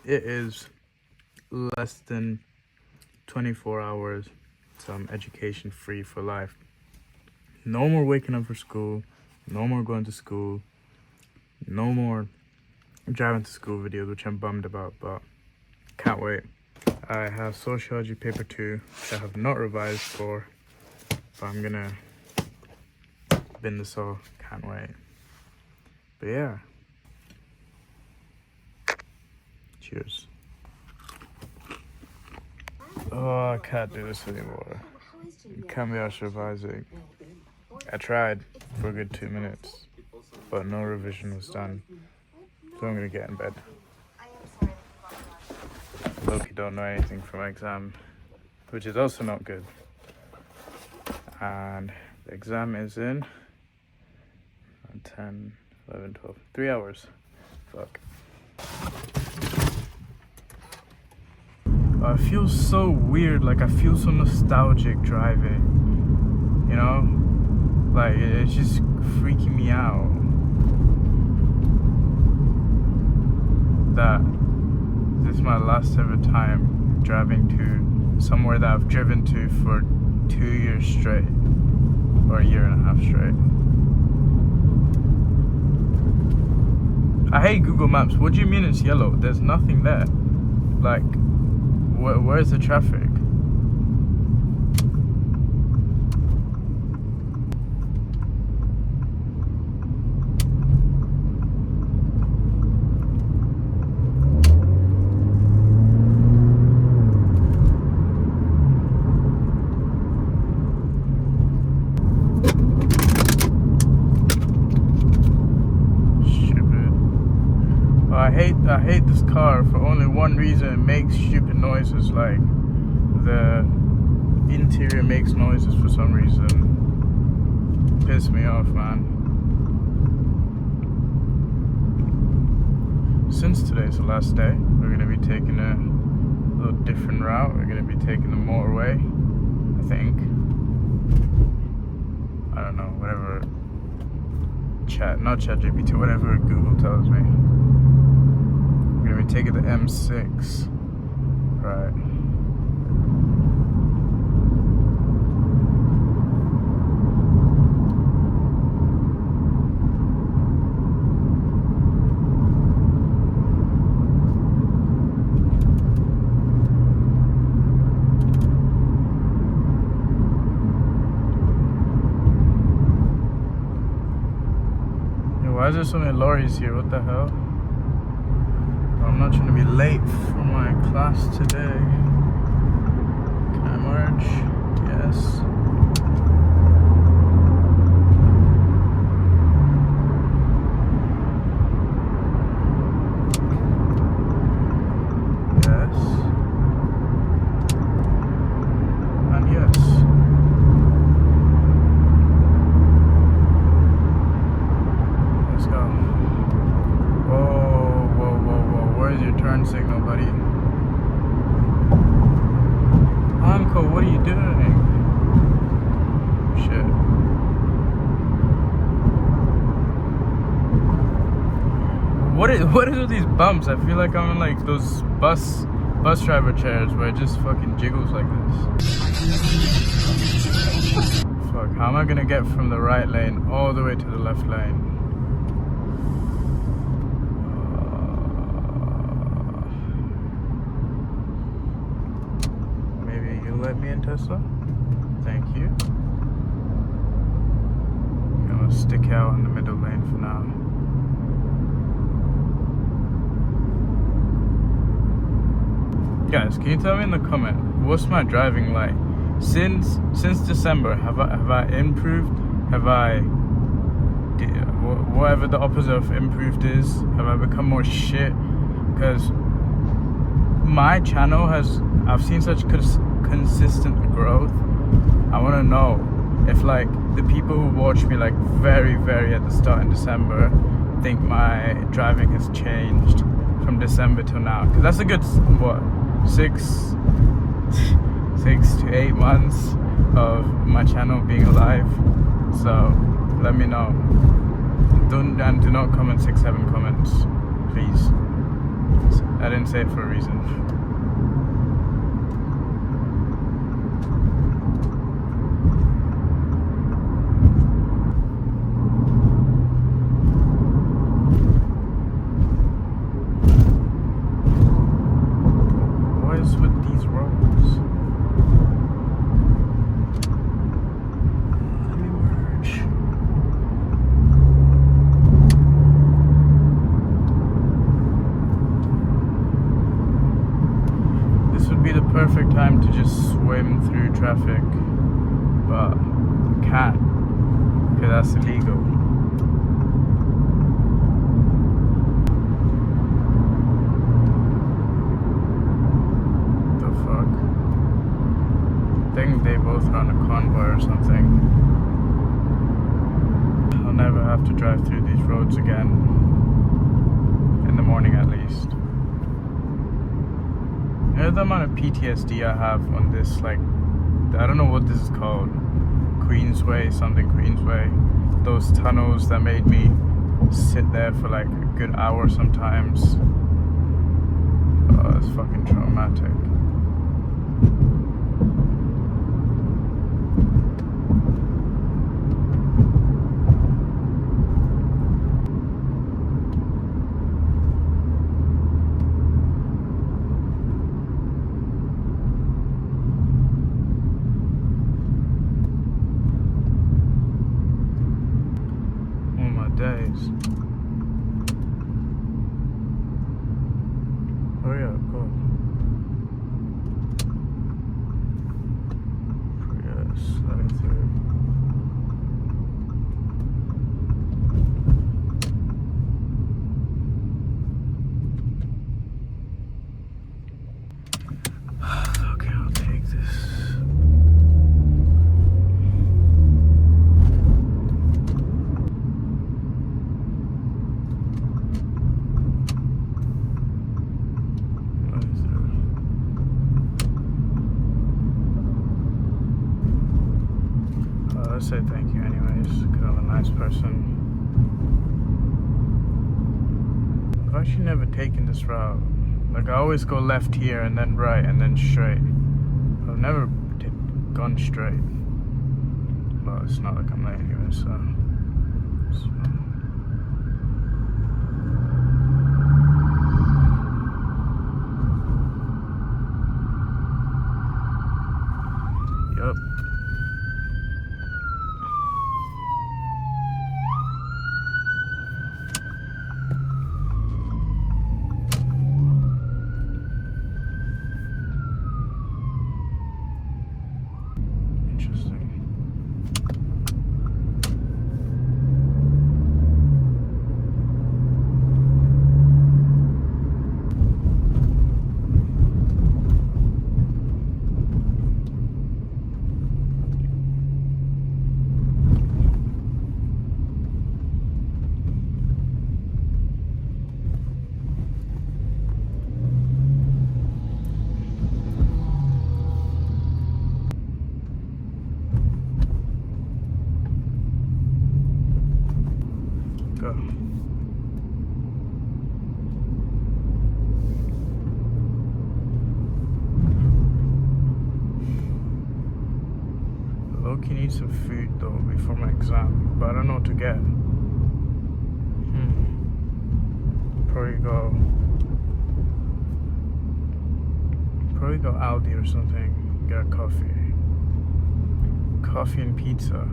it is less than 24 hours, so I'm education free for life. No more waking up for school, no more going to school, no more driving to school videos, which I'm bummed about, but can't wait. I have sociology paper 2, which I have not revised for, but I'm gonna bin this all. Can't wait. But yeah. Cheers. Oh, I can't do this anymore. Can't be arsed revising. I tried for a good 2 minutes, but no revision was done. So I'm gonna get in bed. Loki don't know anything from my exam, which is also not good. And the exam is in 10, 11, 12, 3 hours. Fuck. I feel so weird, like I feel so nostalgic driving, you know? Like it's just freaking me out that this is my last ever time driving to somewhere that I've driven to for 2 years straight, or a year and a half straight. I hate Google Maps. What do you mean it's yellow? There's nothing there. Like, where's the traffic? I hate this car for only one reason. It makes stupid noises, like the interior makes noises for some reason. Piss me off, man. Since today's the last day, we're gonna be taking a little different route. We're gonna be taking the motorway, I think. I don't know, whatever not ChatGPT, whatever Google tells me. We're gonna be taking the M6. Right. Why is there so many lorries here? What the hell? I'm not trying to be late for my class today. Can I merge? Yes. Yes. And yes. Let's go. Whoa, whoa, whoa, whoa. Where's your turn signal, buddy? Uncle, what are you doing? Shit. What is with these bumps? I feel like I'm in like those bus driver chairs where it just fucking jiggles like this. Fuck, how am I gonna get from the right lane all the way to the left lane? Maybe you'll let me in, Tesla? Thank you. I'm gonna stick out in the middle lane for now. Guys, can you tell me in the comment, what's my driving like? Since December, have I improved? Have I, whatever the opposite of improved is, have I become more shit? Because my channel I've seen such consistent growth. I want to know if like the people who watched me like very at the start in December think my driving has changed from December till now. Because that's a good, what, 6 to 8 months of my channel being alive. So let me know. Do not comment 6-7 comments, please. I didn't say it for a reason. What is with these roads? Let me merge. This would be the perfect time to just swim through traffic, but I can't, because that's illegal. The fuck? I think they both run a convoy or something. I'll never have to drive through these roads again, in the morning at least. You know the amount of PTSD I have on this, like, I don't know what this is called, Queensway, something Queensway. Those tunnels that made me sit there for like a good hour sometimes. Oh, it's fucking traumatic. Days. Hurry up, go. Yes, let me through. Okay, I'll take this. Let's say thank you anyways, because I'm a nice person. I've actually never taken this route. Like, I always go left here and then right and then straight. I've never gone straight. Well, it's not like I'm late anyway, so it's fine. Yup. Go. Loki needs some food though before my exam, but I don't know what to get. Probably go Aldi or something. Get a coffee. Coffee and pizza.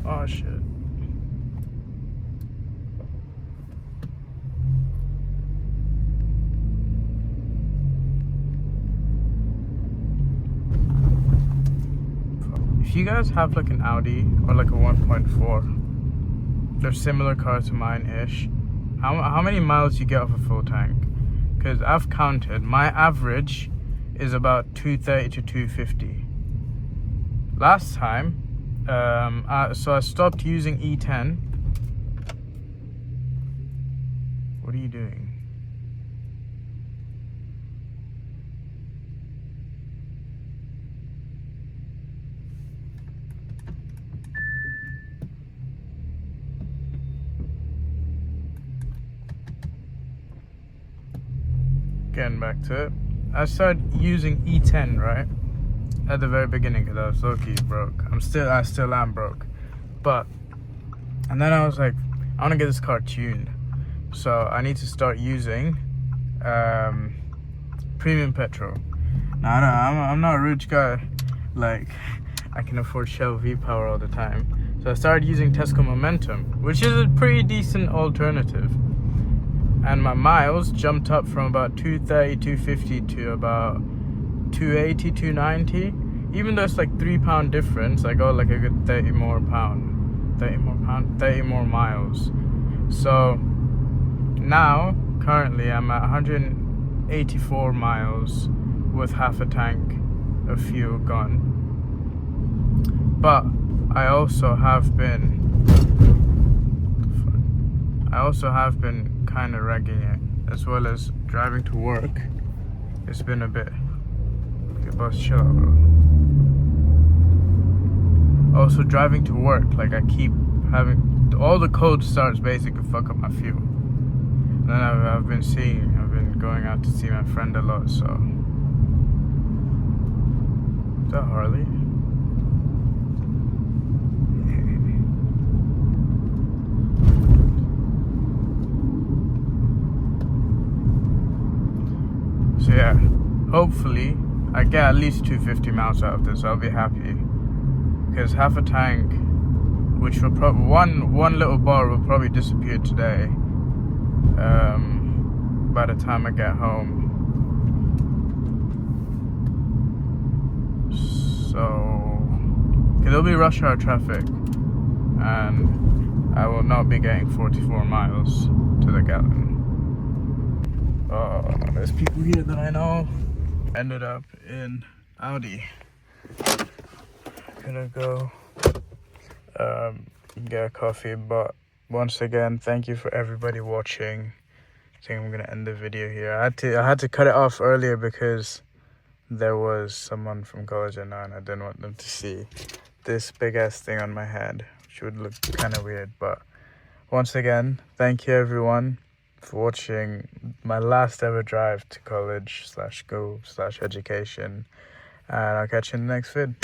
Oh shit. If you guys have like an Audi or like a 1.4, they're similar cars to mine-ish, how many miles you get off a full tank? Because I've counted, my average is about 230 to 250. last time, so I stopped using E10. What are you doing? Getting back to it. I started using E10, right? At the very beginning, because I was low-key broke. I still am broke. But, and then I was like, I want to get this car tuned. So I need to start using premium petrol. Now, I'm not a rich guy. Like, I can afford Shell V-Power all the time. So I started using Tesco Momentum, which is a pretty decent alternative. And my miles jumped up from about 230, 250 to about 280, 290. Even though it's like £3 difference, I got like a good 30 more miles. So now, currently, I'm at 184 miles with half a tank of fuel gone. But I also have been kind of ragging it, as well as driving to work. It's been a bit. Okay, boss, chill out, bro. Also, driving to work, like I keep having all the code starts basically fuck up my fuel. And then I've been going out to see my friend a lot. So is that Harley? So yeah, hopefully I get at least 250 miles out of this. I'll be happy, because half a tank, which will probably one little bar will probably disappear today. By the time I get home. So there'll be rush hour traffic, and I will not be getting 44 miles to the gallon. There's people here that I know. Ended up in Audi. Gonna go get a coffee, but once again, thank you for everybody watching. I think I'm gonna end the video here. I had to cut it off earlier because there was someone from college I know, and I didn't want them to see this big ass thing on my head, which would look kind of weird. But once again, thank you everyone for watching my last ever drive to college /school/education, and I'll catch you in the next vid.